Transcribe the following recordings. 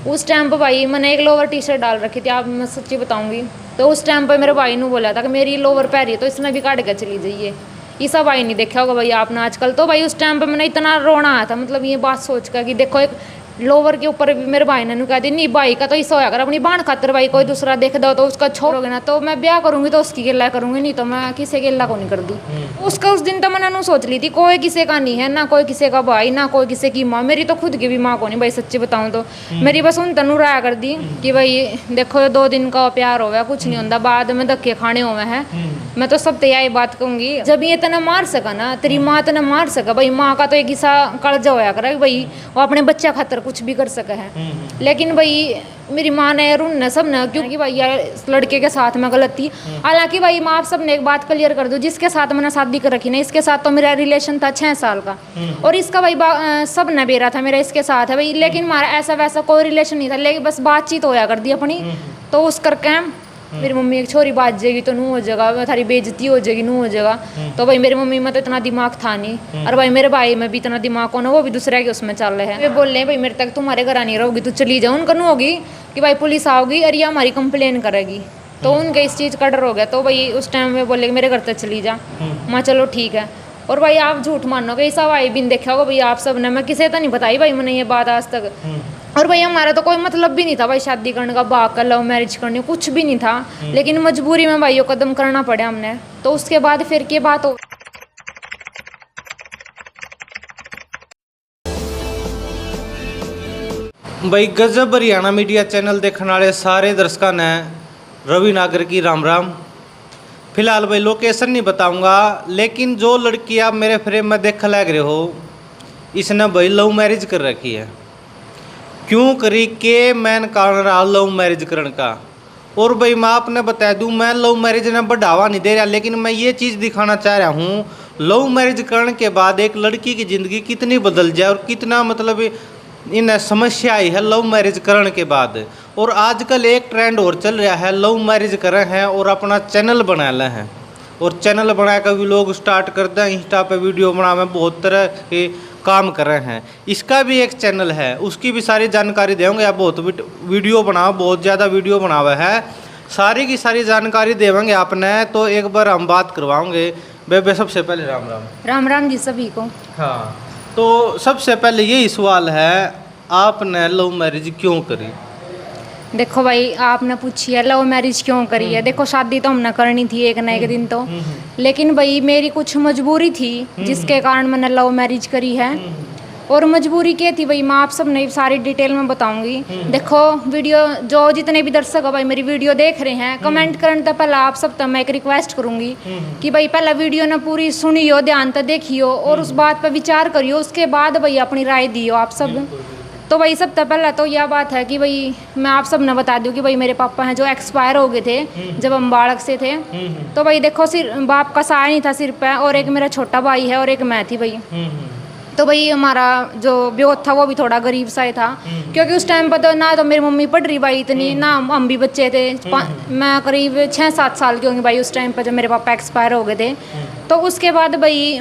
उस टाइम पे भाई मैंने एक लोअर टी शर्ट डाल रखी थी, आप मैं सच्ची बताऊंगी। तो उस टाइम पे मेरे भाई ने बोला था कि मेरी लोअर पहनी है तो इसने भी काट के चली जाइए। ये सब भाई नहीं देखा होगा भाई आपने आजकल। तो भाई उस टाइम पे मैंने इतना रोना आया था, मतलब ये बात सोच कर कि देखो एक लोअर के ऊपर भी मेरे भाई ने कहा दी नहीं भाई का तो ऐसा होया कर अपनी बाण खातर, भाई कोई दूसरा देख दो तो उसका छोड़ोगे ना, तो मैं ब्याह करूंगी तो उसकी गिल्ला करूंगी, नहीं तो मैं किसी गिल्ला को नहीं कर दी। उसका उस दिन तो मैंने नू सोच ली थी कोई किसी का नहीं है, ना कोई किसी का भाई, ना कोई किसी की माँ, मेरी तो खुद की भी माँ को नहीं भाई सच्ची बताऊं तो। मेरी बस उन तनु राया कर दी कि भाई देखो 2 दिन का प्यार हो गया, कुछ नहीं होता, बाद में धक्के खाने हुए हैं। मैं तो सब यही बात कहूंगी, जब ये तना मार सका ना तेरी माँ तना मार सका भाई, माँ का तो एक ऐसा कर्जा होया करे भाई वो अपने बच्चा खातर कुछ भी कर सका है। लेकिन भाई मेरी माँ ने रुन ने सब ने क्योंकि भाई यार इस लड़के के साथ में गलत थी। हालांकि भाई माँ आप सब ने एक बात क्लियर कर दो, जिसके साथ मैंने शादी कर रखी ना इसके साथ तो मेरा रिलेशन था 6 साल का, और इसका भाई सब ने बेरा था मेरा इसके साथ है भाई, लेकिन हमारा ऐसा वैसा कोई रिलेशन नहीं था, लेकिन बस बातचीत होया कर दी अपनी। तो उस करके मेरी मम्मी एक छोरी बात जाएगी तो नू हो जाएगा, थारी बेइज्जती हो जाएगी, नू हो जाएगा। तो भाई मेरी मम्मी में तो इतना दिमाग था नहीं, और भाई मेरे भाई में भी इतना दिमाग होना, वो भी दूसरे के उसमें चल रहे हैं। वे बोल रहे हैं भाई मेरे तक तुम्हारे घर आनी रहोगी तो चली जाओ, उनका नू होगी कि भाई पुलिस आओगी और ये हमारी कंप्लेन करेगी, तो उनके इस चीज़ का डर हो गया। तो भाई उस टाइम में बोले मेरे घर तक चली जा, मैं चलो ठीक है। और भाई आप झूठ मानोगे ऐसा भाई बिन देखा होगा भाई आप सब ने, मैं किसी तो नहीं बताई भाई मैंने ये बात आज तक। और भाई हमारा तो कोई मतलब भी नहीं था भाई शादी करने का, बाग का लव मैरिज करने कुछ भी नहीं था, लेकिन मजबूरी में भाई ये कदम करना पड़ा हमने। तो उसके बाद फिर की बात हो भाई गजब हरियाणा मीडिया चैनल देखने वाले सारे दर्शकों ने रवि नागर की राम राम। फिलहाल भाई लोकेशन नहीं बताऊंगा, लेकिन जो लड़की आप मेरे फ्रेम में देख लग रहे हो इसने भाई लव मैरिज कर रखी है। क्यों करी के मैन कारण रहा लव मैरिज करने का। और भाई मैं आपने बता दूं मैं लव मैरिज ने बढ़ावा नहीं दे रहा, लेकिन मैं ये चीज़ दिखाना चाह रहा हूँ लव मैरिज करने के बाद एक लड़की की ज़िंदगी कितनी बदल जाए और कितना मतलब इन समस्या आई है लव मैरिज करने के बाद। और आजकल एक ट्रेंड और चल रहा है, लव मैरिज करे हैं और अपना चैनल बना ले हैं, और चैनल बना कर भी लोग स्टार्ट करते हैं, इंस्टा पे वीडियो बनावे, बहुत तरह के काम कर रहे हैं। इसका भी एक चैनल है, उसकी भी सारी जानकारी देंगे। आप बहुत वीडियो बनाओ, बहुत ज़्यादा वीडियो बनावे है, सारी की सारी जानकारी देवेंगे आपने। तो एक बार हम बात करवाओगे। बेबे सबसे पहले राम राम। राम राम जी सभी को। हाँ, तो सबसे पहले यही सवाल है, आपने लव मैरिज क्यों करी? देखो भाई आपने पूछी है लव मैरिज क्यों करी है, देखो शादी तो हमने करनी थी एक ना एक दिन तो, लेकिन भाई मेरी कुछ मजबूरी थी जिसके कारण मैंने लव मैरिज करी है। और मजबूरी क्या थी भाई मैं आप सब नहीं सारी डिटेल में बताऊंगी। देखो वीडियो जो जितने भी दर्शक है भाई मेरी वीडियो देख रहे हैं, कमेंट करने से पहले आप सब तो मैं एक रिक्वेस्ट करूंगी कि भाई पहले वीडियो ना पूरी सुनियो, ध्यान से देखियो और उस बात पर विचार करियो, उसके बाद भाई अपनी राय दियो आप सब। तो भाई सबसे पहला तो यह बात है कि भाई मैं आप सब ने बता दूं कि भाई मेरे पापा हैं जो एक्सपायर हो गए थे जब हम बालक से थे। तो भाई देखो सिर बाप का सहारा नहीं था सिर पे, और एक मेरा छोटा भाई है और एक मैं थी भाई। तो भाई हमारा जो ब्योत था वो भी थोड़ा गरीब सा ही था, क्योंकि उस टाइम पर तो ना तो मेरी मम्मी पढ़ रही भाई इतनी, ना हम भी बच्चे थे। मैं करीब 6-7 साल की होंगी भाई उस टाइम पर जब मेरे पापा एक्सपायर हो गए थे। तो उसके बाद भाई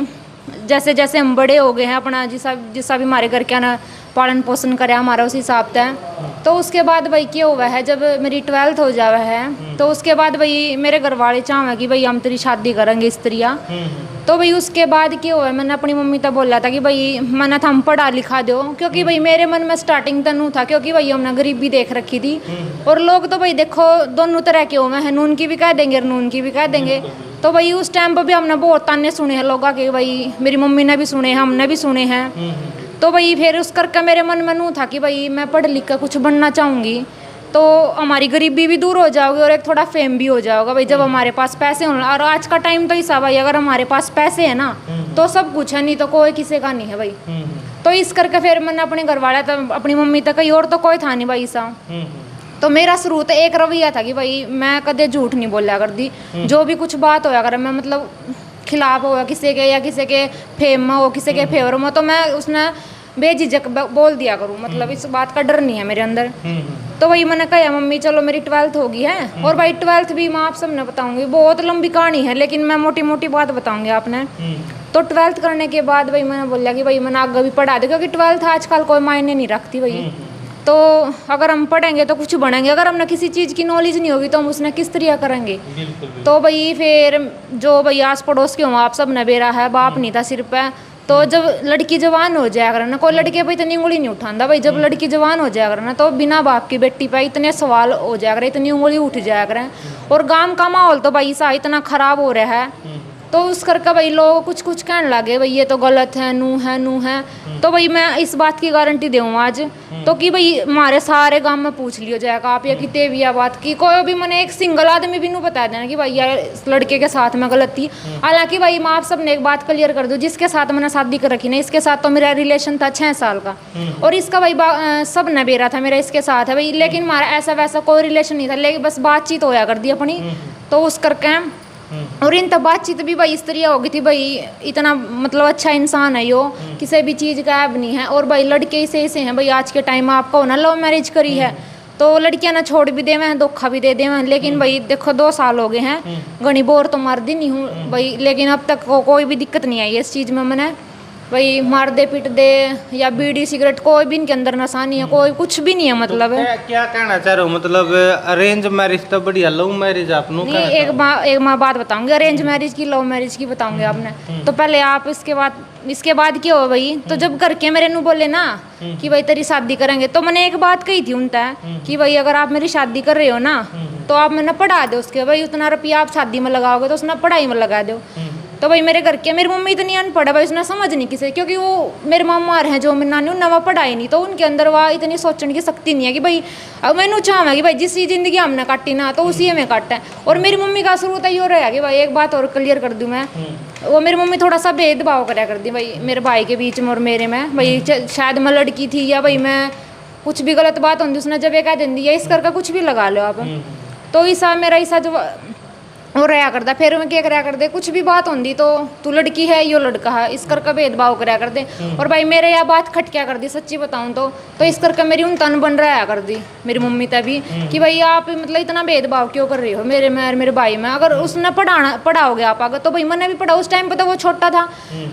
जैसे जैसे हम बड़े हो गए हैं, अपना जिसा भी हमारे घर के ना पालन पोषण करे हमारा उस हिसाब से। तो उसके बाद भाई क्या हुआ है, जब मेरी 12th हो जावा है तो उसके बाद भाई मेरे घर वाले चाहे कि भाई हम तेरी शादी करेंगे इस तरिया। तो भाई उसके बाद क्या हुआ, मैंने अपनी मम्मी तक बोला था कि भाई मैंने था हम पढ़ा लिखा दो, क्योंकि भाई मेरे मन में स्टार्टिंग तनू था, क्योंकि भाई हमने गरीबी देख रखी थी। और लोग तो भाई देखो दोनों तरह के हुए हैं, नून की भी कह देंगे और नून की भी कह देंगे। तो भाई उस टाइम पर भी हमने बहुत ताने सुने हैं लोगों के, भाई मेरी मम्मी ने भी सुने हैं, हमने भी सुने हैं। तो भाई फिर उस करके मेरे मन में नू था कि भाई मैं पढ़ लिख कर कुछ बनना चाहूँगी, तो हमारी गरीबी भी दूर हो जाओगी और एक थोड़ा फेम भी हो जाएगा भाई जब हमारे पास पैसे होना। और आज का टाइम तो ऐसा भाई अगर हमारे पास पैसे है ना तो सब कुछ है, नहीं तो कोई किसी का नहीं है भाई। तो इस करके फिर मैंने अपने घर वाले तक अपनी मम्मी तक कहीं और तो कोई था नहीं भाई सा। तो मेरा शुरू तो एक रवैया था कि भाई मैं कदे झूठ नहीं बोला करती, जो भी कुछ बात होया कर मैं मतलब खिलाफ हो किसी के या किसी के फेम में हो किसी के फेवर में, तो मैं उसने बेझिझक बोल दिया करूँ, मतलब इस बात का डर नहीं है मेरे अंदर। तो वही मैंने कहा मम्मी चलो मेरी 12th होगी है, और भाई 12th भी मैं आप सबने बताऊंगी, बहुत लंबी कहानी है लेकिन मैं मोटी मोटी बात बताऊंगी आपने। तो 12th करने के बाद भाई मैंने बोला कि भाई मैंने आगे भी पढ़ा दे, क्योंकि 12th आजकल कोई मायने नहीं रखती भाई। तो अगर हम पढ़ेंगे तो कुछ बनेंगे, अगर हमने किसी चीज़ की नॉलेज नहीं होगी तो हम उसने किस तरह करेंगे। तो भाई फिर जो भाई आस पड़ोस के हों आप सब ने बेरा है, बाप नहीं था सिर पे। तो जब लड़की जवान हो जाया करे ना, कोई लड़के पे इतनी उंगली नहीं उठाता भाई, जब लड़की जवान हो जाया करे ना तो बिना बाप की बेटी पे इतने सवाल हो जाया करे, इतनी उंगली उठ जाया करे। और गांव का माहौल तो भाई सा इतना खराब हो रहा है, तो उस करके भाई लोग कुछ कुछ कहने लगे भाई ये तो गलत है, नू है नू है। तो भाई मैं इस बात की गारंटी दूँ आज तो कि भाई हमारे सारे गांव में पूछ लियो जाएगा आप या कितने भी यह बात की, कोई भी मैंने एक सिंगल आदमी भी नहीं बता देना कि भाई यार इस लड़के के साथ में गलत थी। हालांकि भाई मैं आप सब ने एक बात क्लियर कर दूं, जिसके साथ मैंने शादी कर रखी ना, इसके साथ तो मेरा रिलेशन था 6 साल का, और इसका भाई सब ने बेरा था मेरा इसके साथ है भाई, लेकिन हमारा ऐसा वैसा कोई रिलेशन नहीं था, लेकिन बस बातचीत होया कर दी अपनी। तो उस करके और इन तब बातचीत भी भाई इस तरह हो गई थी भाई, इतना मतलब अच्छा इंसान है यो, किसी भी चीज़ का ऐब नहीं है। और भाई लड़के ऐसे हैं भाई आज के टाइम में, आपका होना लव मैरिज करी है तो लड़कियां ना छोड़ भी देवे हैं, धोखा भी दे देवे हैं, लेकिन भाई देखो 2 साल हो गए हैं, घनी बोर तो मरदी नहीं हूँ भाई, लेकिन अब तक कोई भी दिक्कत नहीं आई इस चीज़ में। मैंने भाई मार दे पीट दे या बीड़ी सिगरेट कोई भी इनके अंदर नशा नहीं है, कोई कुछ भी नहीं है। मतलब तो क्या कहना चाह रहे हो, मतलब अरेंज मैरिज तो बढ़िया, लव मैरिज आप नहीं, एक बात बताऊंगी, अरेंज मैरिज की लव मैरिज की बताऊंगी आपने। तो पहले आप इसके बाद क्या हो भाई, तो जब घर के मेरे नू बोले ना कि भाई तेरी शादी करेंगे, तो मैंने एक बात कही थी उनसे कि भाई अगर आप मेरी शादी कर रहे हो ना तो आप मैंने पढ़ा दो उसके, भाई उतना रुपया आप शादी में लगाओगे तो उसने पढ़ाई में लगा दो। तो भाई मेरे घर के, मेरी मम्मी इतनी अनपढ़ है भाई, उसने समझ नहीं किसी, क्योंकि वो मेरे मामा हैं जो मेरी नानी उन्हें वह पढ़ाई नहीं, तो उनके अंदर वह इतनी सोचने की शक्ति नहीं है कि भाई अब मैंने चाहूँगा कि भाई जिस जिंदगी हमने काटी ना तो उसी में काटा है। और मेरी मम्मी का शुरू तो ये रहा कि भाई एक बात और क्लियर कर दूँ मैं, वो मेरी मम्मी थोड़ा सा भेदभाव कराया करती भाई मेरे भाई के बीच में और मेरे में, भाई शायद मैं लड़की थी या भाई मैं कुछ भी गलत बात होती उसने जब ये कह देती है इस करके कुछ भी लगा लो आप। तो ऐसा मेरा ऐसा जो वो रहा करता, फिर मैं क्या कराया करते, कुछ भी बात होती तो तू लड़की है यो लड़का है इस करके भेदभाव कराया करते। और भाई मेरे यह बात खटक्या कर दी सच्ची बताऊं तो इस करके मेरी उन तन बन रहा कर दी मेरी मम्मी तभी कि भाई आप मतलब इतना भेदभाव क्यों कर रही हो मेरे में और मेरे भाई में। अगर उसने पढ़ाओगे आप अगर, तो भाई मैंने भी पढ़ा, उस टाइम पे तो वो छोटा था,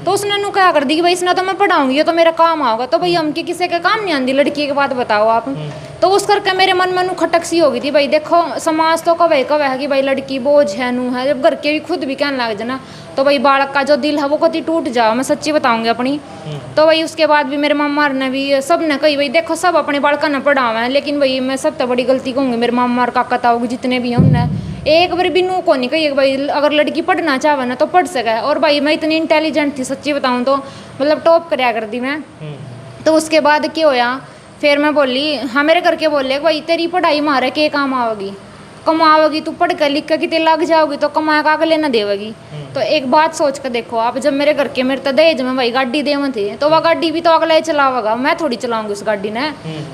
तो उसने नु क्या कर दी कि भाई इसने तो मैं पढ़ाऊंगी तो मेरा काम आओगा। तो भाई हम किसी के काम नहीं आती लड़की की बात बताओ आप। तो उस करके मेरे मन में खटक सी हो गई थी भाई, देखो समाज तो कवे है कि भाई लड़की बोझ है नू है, जब घर के भी खुद भी कहने लग जाना तो भाई बालक का जो दिल है वो कति टूट जाओ, मैं सच्ची बताऊंगी अपनी। तो भाई उसके बाद भी मेरे मामा ने भी सब ने कही भाई देखो सब अपने बालका ने पढ़ावा है, लेकिन भाई मैं सब तो बड़ी गलती कहूँगी मेरे मामा और काका ताऊ जितने भी हैं उनने एक बार भी नू को नहीं कही भाई अगर लड़की पढ़ना चाहे ना तो पढ़ सके। और भाई मैं इतनी इंटेलिजेंट थी सच्ची बताऊँ तो, मतलब टॉप कराया करती मैं। तो उसके बाद क्या होया, फिर मैं बोली हाँ मेरे करके बोले भाई तेरी पढ़ाई मारे के काम आओगी, कमाओगी तू पढ़ कर लिख कर कितने लग जाओगी तो कमा का लेना देवेगी। तो एक बात सोच कर देखो आप, जब मेरे घर के मेरे तो दहेज में भाई गाड़ी देवे थे तो वह गाड़ी भी तो अगला ही चलावेगा, मैं थोड़ी चलाऊंगी उस गाड़ी ने।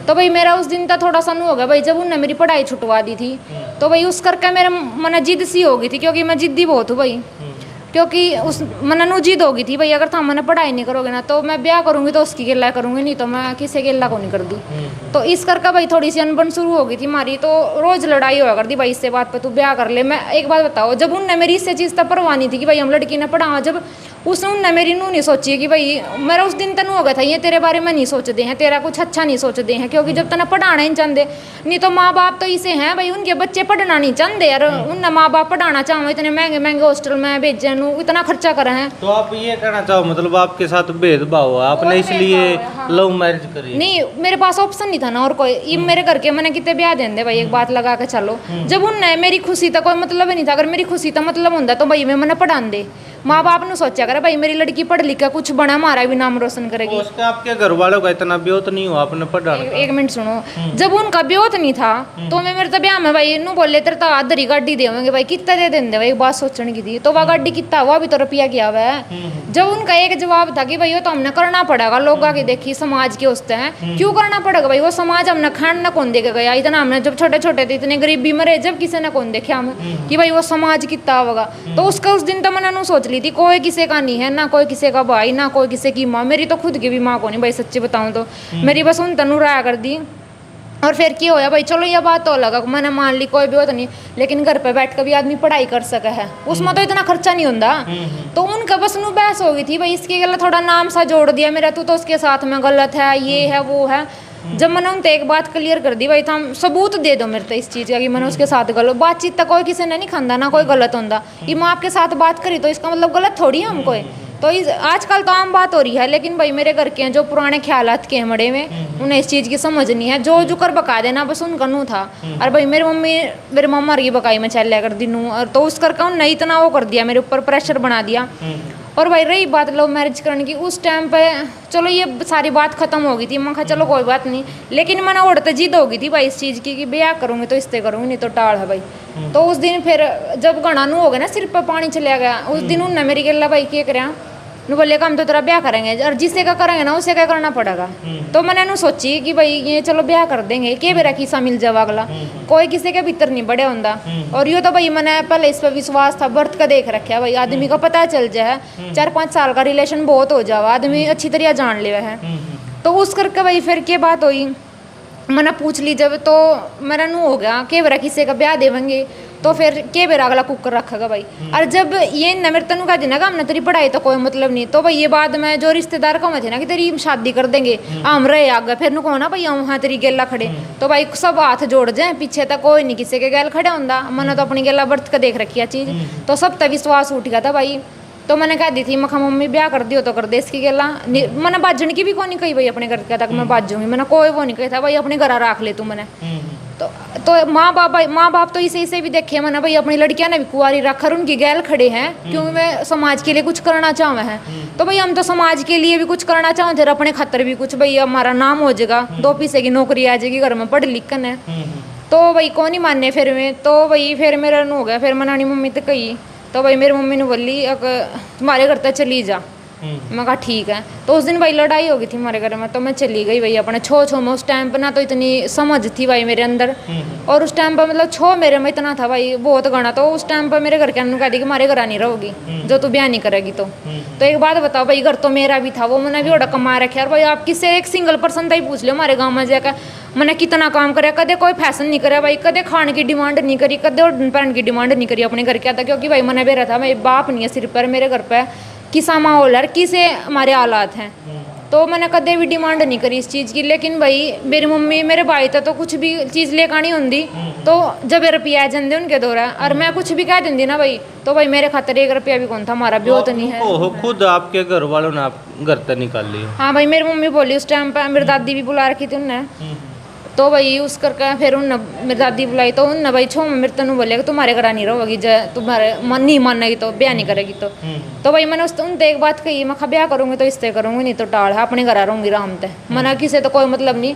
तो भाई मेरा उस दिन तो थोड़ा सा नु हो गया भाई जब उनने मेरी पढ़ाई छुटवा दी थी, तो भाई उस करके मेरे मन जिद सी हो गई थी, क्योंकि मैं जिद्दी बहुत हूँ भाई, क्योंकि उस मन नु जिद होगी थी भाई अगर था मैंने पढ़ाई नहीं करोगे ना तो मैं ब्याह करूंगी तो उसकी गिल्ला करूंगी, नहीं तो मैं किसी गिल्ला को नहीं कर दी। तो इस करके भाई थोड़ी सी अनबन शुरू हो गई थी हमारी, तो रोज लड़ाई होया करती भाई इससे बात पे तू ब्याह कर ले। मैं एक बात बताओ, जब उनने मेरी इससे चीज़ तब परवाह नहीं थी कि भाई हम लड़की ने पढ़ावा, जब उसने मेरी नू नहीं सोची कि भाई मेरा उस दिन तनु हो गया था ये तेरे बारे में नहीं सोचते हैं, तेरा कुछ अच्छा नहीं सोचते हैं, क्योंकि जब तना पढ़ाना ही नहीं चाहते, नहीं तो माँ बाप तो इसे हैं भाई उनके बच्चे पढ़ना नहीं चाहते यार, उनने माँ बाप पढ़ाना चाहो इतने महंगे महंगे हॉस्टल में भेजे नू इतना खर्चा करे हैं। तो आप ये कहना चाहो मतलब आपके साथ भेदभाव हुआ, आपने इसलिए लव मैरिज करी? नहीं मेरे पास ऑप्शन नहीं था ना और कोई, ये मेरे घर के मैंने कितने ब्याह देंगे भाई, एक बात लगा के चलो। जब उनने मेरी खुशी का कोई मतलब ही नहीं था, अगर मेरी खुशी का मतलब होता तो भाई मैंने पढ़ा दे, माँ बाप ने सोचा करे भाई मेरी लड़की पढ़ लिख कुछ बना हमारा भी नाम रोशन करेगी। उसका आपके घर वालों का इतना ब्योत नहीं हुआ आपने पढ़ा? एक मिनट सुनो, जब उनका ब्योत नहीं था तो मैं मेरे तो ब्याह में भाई नू बोले तेरे तो आधरी गाड़ी देवेंगे भाई, कितना दे देंगे भाई, बात सोचने की थी। तो वह गाड़ी कितना हुआ भी तो रुपया किया हुआ है। जब उनका एक जवाब था कि भाई वो तो हमने करना पड़ेगा, लोग आगे देखी समाज के उसते हैं क्यों करना पड़ेगा भाई, वो समाज हमने खान न कौन देके गया, इतना हमने जब छोटे छोटे थे इतने गरीबी मरे जब किसी ने कौन देखे हमें कि भाई वो समाज कितना होगा। तो उसका उस दिन तो मैंने नू सोच ली थी कोई किसी का नहीं है, ना कोई किसी का भाई ना कोई किसी की माँ, मेरी तो खुद की भी माँ को नहीं भाई सच्ची बताऊँ तो, मेरी बस उन तनु राया कर दी। और फिर क्या होया भाई, चलो ये बात तो लगा मैंने मान ली कोई भी होता नहीं, लेकिन घर पे बैठ कर भी आदमी पढ़ाई कर सके है, उसमें तो इतना खर्चा नहीं होता। तो उनका बस नू बहस हो गई थी भाई, इसके गला थोड़ा नाम सा जोड़ दिया मेरा, तू तो उसके साथ में गलत है ये है वो है। जब मैंने उनसे एक बात क्लियर कर दी भाई, तुम सबूत दे दो मेरे तो इस चीज़ का कि मैंने उसके साथ गलत बातचीत तक कोई किसी ने नहीं खांदा ना कोई गलत होंदा, कि मैं आपके साथ बात करी तो इसका मतलब गलत थोड़ी है हमको। तो इस आजकल तो आम बात हो रही है, लेकिन भाई मेरे घर के हैं जो पुराने ख्यालात के हैं मड़े में, उन्हें इस चीज़ की समझ नहीं है। जो जुकर बका देना बस उनका नू था। और भाई मेरे मम्मा रही बकाई में चल कर दिनू, और तो उस करके उन्हें इतना वो कर दिया, मेरे ऊपर प्रेशर बना दिया। और भाई रही बात लव मैरिज करने की, उस टाइम पे चलो ये सारी बात खत्म हो गई थी, मैं कहा चलो कोई बात नहीं, लेकिन मैंने उड़ते जिद हो गई थी भाई इस चीज़ की कि ब्याह करूँगी तो इससे करूँगी, नहीं तो टाल है भाई। तो उस दिन फिर जब गणा नू हो गया ना, सिर पर पानी चला गया, उस दिन उन्होंने मेरी गला भाई क्या करा, नु बोले हम तो तेरा ब्याह करेंगे, और जिससे का करेंगे ना उसे क्या करना पड़ेगा। तो मैंने नु सोची कि भाई ये चलो ब्याह कर देंगे, के मेरा किस्सा मिल जावा अगला, कोई किसी के भीतर नहीं बड़े होंदा। और यो तो भाई मैंने पहले इस पर विश्वास था, बर्थ का देख रखा भाई, आदमी का पता चल जाए, 4-5 साल का रिलेशन बहुत हो जावा, आदमी अच्छी तरह जान ले है। तो उस करके भाई फिर क्या बात हुई, मैंने पूछ ली जब, तो मेरा नू हो गया के बेरा किसी का ब्याह देवेंगे, तो फिर के बेरा अगला कुकर रखेगा भाई। और जब ये न मेरे तनु कह देना कि हमने तेरी पढ़ाई तो कोई मतलब नहीं, तो भाई ये बाद में जो रिश्तेदार का थे ना कि तेरी शादी कर देंगे, हम रहे आगे, फिर नु कहो ना भाई हम हाँ तेरी गेला खड़े, तो भाई सब हाथ जोड़ जाए, पीछे तक कोई नहीं किसी के गैल खड़े होंदा। मैंने तो अपनी गेला बर्थ का देख रखी है चीज़, तो सब तक विश्वास उठ गया था भाई। तो मैंने कह दी थी मखा मम्मी ब्याह कर दियो तो कर दे इसकी गेला, मैंने बाजन की भी कोई नहीं कही भाई अपने घर का तक मैं बाजूंगी, मैंने कोई वो नहीं कही था भाई अपने घर रख ले तू मैंने। तो माँ बाप तो इसे भी देखे मैंने भाई, अपनी लड़कियां ने भी कुंवारी रखा और उनकी गैल खड़े हैं, क्योंकि मैं समाज के लिए कुछ करना चाहते हैं। तो भाई हम तो समाज के लिए भी कुछ करना चाहते, अपने खतर भी कुछ, भाई हमारा नाम हो जाएगा, 2 पैसे की नौकरी आ जाएगी, घर में पढ़ लिख है। तो भाई कौन नहीं मानने फिर में, तो भाई फिर मेरा हो गया, फिर मैंने मम्मी तो कही, तो भाई मेरी मम्मी ने बोली तुम्हारे घर तक चली जा, मैं कहा ठीक है। तो उस दिन भाई लड़ाई हो गई थी हमारे घर में, तो मैं चली गई भाई अपने छो में। उस टाइम पर ना तो इतनी समझ थी भाई मेरे अंदर, और उस टाइम पर मतलब छो मेरे में इतना था भाई बहुत गणा। तो उस टाइम पर मेरे घर के अंदर कह दी कि हमारे घर नहीं रहोगी जो तू ब्याह नहीं करेगी। तो एक बात बताओ भाई, घर तो मेरा भी था, वो मैंने भी ओडा कमा रखा है। और भाई आप किससे एक सिंगल पर्सन था ही पूछ लो हमारे गाँव में जाकर, मैंने कितना काम कराया, कदे कोई फैशन नहीं कराया भाई, कदे खाने की डिमांड नहीं करी, कदे उड़न पहन की डिमांड नहीं करी अपने घर के आता, क्योंकि भाई मैंने बेरा था, मेरे बाप नहीं है सिर पर, मेरे घर पर किसा माहौल है, किसे हमारे हालात हैं। तो मैंने कदे भी डिमांड नहीं करी इस चीज़ की। लेकिन भाई मेरी मम्मी मेरे भाई था तो कुछ भी चीज़ लेकर आनी होंगी, तो जब रुपया जाते उनके दौरा, और मैं कुछ भी कह देंगी ना भाई, तो भाई मेरे खातर 1 रुपया भी कौन था, हमारा भी तो नहीं है। ओहो, खुद आपके घर वालों ने आप घर तक निकाल लिया? हाँ भाई मेरी मम्मी बोली उस टाइम पर, मेरी दादी भी बुला रखी थी उनने, तो भाई उस करके फिर उन मेरी दादी बुलाई, तो उन भाई छो मेरे तनु बोले कि तुम्हारे घर नहीं रहोगी, तुम्हारे मन नहीं मानेगी तो ब्याह नहीं करेगी। तो भाई मैंने उनसे एक बात कही, मैं ब्याह करूँगी तो इससे करूँगी, नहीं तो टाल है, अपने घर रहूँगी आराम से, मैंने किसी तो कोई मतलब नहीं।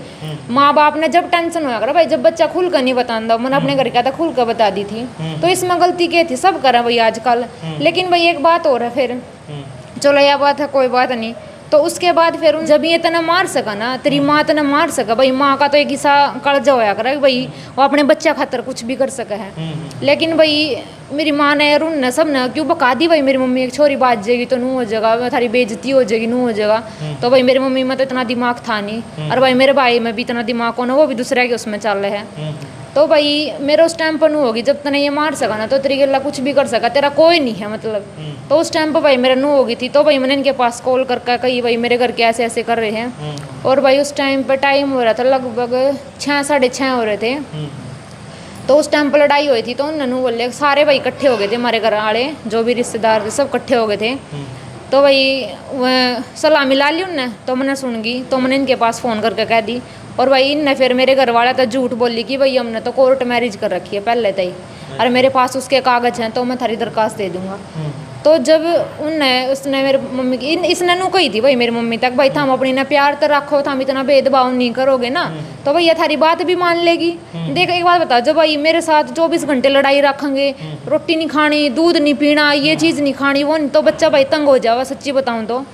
माँ बाप ने जब टेंशन होया करा भाई, जब बच्चा खुल कर नहीं बताता, मैंने अपने घर क्या था खुल कर बता दी थी। तो इसमें गलती क्या थी, सब करा भाई आजकल। लेकिन भाई एक बात और है, फिर चलो यह बात है कोई बात नहीं। तो उसके बाद फिर जब ये तना मार सका ना, तेरी माँ तना मार सका भाई, माँ का तो एक हिस्सा कर्जा होया करा भाई, वो अपने बच्चा खातर कुछ भी कर सका है। लेकिन भाई मेरी माँ ने और उन सब ने क्यों बका दी भाई, मेरी मम्मी एक छोरी बात जाएगी तो नू हो जाएगा, थारी बेइज्जती हो जाएगी, नू हो जाएगा। तो भाई मेरी मम्मी में तो इतना दिमाग था नहीं, और भाई मेरे भाई में भी इतना दिमाग होना, वो भी दूसरे के उसमें चल रहे हैं। तो भाई मेरे उस टाइम पर नू होगी, जब तने ये मार सका ना तो तेरी गला कुछ भी कर सका, तेरा कोई नहीं है मतलब। तो उस टाइम पर भाई मेरा नू होगी थी, तो भाई मैंने इनके पास कॉल करके कही भाई मेरे घर के ऐसे ऐसे कर रहे हैं। और भाई उस टाइम पर टाइम हो रहा था लगभग 6 साढ़े 6 हो रहे थे। तो उस टाइम पर लड़ाई हुई थी, तो उन्होंने बोले सारे भाई इकट्ठे हो गए थे, हमारे घर वाले जो भी रिश्तेदार थे सब इकट्ठे हो गए थे। तो भाई सलामी ला ली उनने, तो मैंने सुन गई, तो मैंने इनके पास फ़ोन करके कह दी। और भाई इनने फिर मेरे घर वाला तो झूठ बोली कि भाई हमने तो कोर्ट मैरिज कर रखी है पहले तक ही, और मेरे पास उसके कागज़ हैं, तो मैं थारी दरखास्त दे दूँगा। तो जब उसने मेरे मम्मी की इसने नू कही थी भाई मेरी मम्मी तक, भाई थम अपनी ना प्यार तो रखो, थम इतना भेदभाव नहीं करोगे ना, तो भैया थारी बात भी मान लेगी। देख एक बात बताओ, जब भाई मेरे साथ 24 घंटे लड़ाई रखेंगे, रोटी नहीं खानी, दूध नहीं पीना, ये चीज़ नहीं खानी, वो नहीं, तो बच्चा भाई तंग हो जावा, सच्ची बताऊँ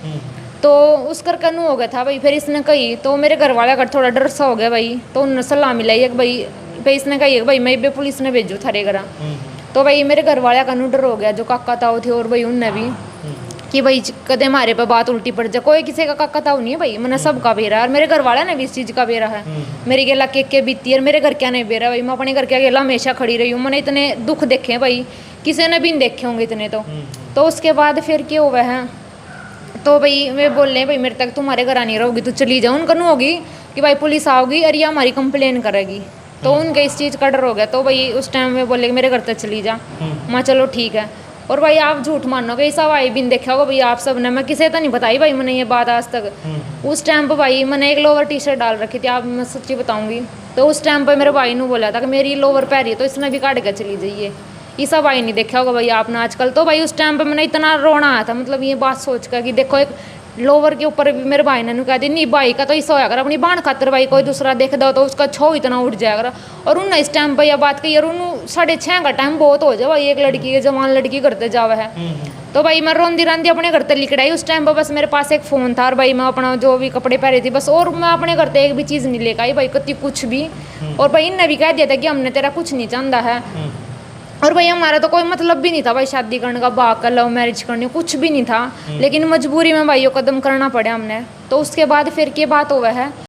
तो उस करके नू हो गया था भाई। फिर इसने कही, तो मेरे घर वाले अगर थोड़ा डर सा हो गया भाई, तो उन्होंने सलाह मिलाई भाई इसने कही भाई मैं भी पुलिस ने भेजू थारे घर। तो भाई मेरे घर वाले का नू डर हो गया, जो काका ताऊ थे, और भाई उनने भी कि भाई कदे हमारे पे बात उल्टी पड़ जाए। कोई किसी का काका ताऊ नहीं है भाई, मैंने सबका बेरा है, और मेरे घर वाले ने भी इस चीज़ का बेरा है। मेरी गेला के बीती है, मेरे घर क्या नहीं बेरा भाई, मैं अपने घर के अकेला हमेशा खड़ी रही हूँ। मैंने इतने दुख देखे भाई, किसी ने भी नहीं देखे होंगे इतने। तो उसके बाद फिर क्या हुआ है, तो भाई वे बोल रहे भाई मेरे तक तुम्हारे घर नहीं रहोगी, तो चली जाओ, उनका नू होगी कि भाई पुलिस आओगी और ये हमारी कंप्लेन करेगी, तो उनके इस चीज़ का डर हो गया। तो भाई उस टाइम में बोले कि मेरे घर तक चली जा। मैं चलो ठीक है। और भाई आप झूठ मानोगे, ऐसा भाई बिन देखा होगा भाई आप सब ने, मैं किसी तो नहीं बताई भाई मैंने ये बात आज तक। उस टाइम पे भाई मैंने एक लोअर टी शर्ट डाल रखी थी, आप मैं सच्ची बताऊंगी। तो उस टाइम पे मेरे भाई ने बोला था कि मेरी लोअर पहनी है तो इसने भी काट के चली जाइए। ये सब भाई नहीं देखा होगा भाई आपने आजकल। तो भाई उस टाइम पे मैंने इतना रोना आया था, मतलब ये बात सोच कर कि देखो एक लोवर के ऊपर भी मेरे भाई ने कहा दी नहीं भाई का तो ऐसा होया कर अपनी बाण खातर, भाई कोई दूसरा देख दो तो उसका छो इतना उठ जाया कर। और उन इस टाइम पर यह बात कही, और उन 6:30 का टाइम बहुत हो जाए भाई एक लड़की के जवान लड़की करते जावा है। तो भाई मैं रोंदी रांदी अपने घर तक लिख आई। उस टाइम पर बस मेरे पास एक फ़ोन था और भाई मैं अपना जो भी कपड़े पहने थी बस, और मैं अपने घर तक एक भी चीज़ नहीं लेकर आई भाई कति कुछ भी। और भाई इनने भी कह दिया था कि हमने तेरा कुछ नहीं चाहता है। और भाई हमारा तो कोई मतलब भी नहीं था भाई शादी करने का, भाग कर लव मैरिज करनी, कुछ भी नहीं था। लेकिन मजबूरी में भाई वो कदम करना पड़ा हमने। तो उसके बाद फिर की बात हुआ है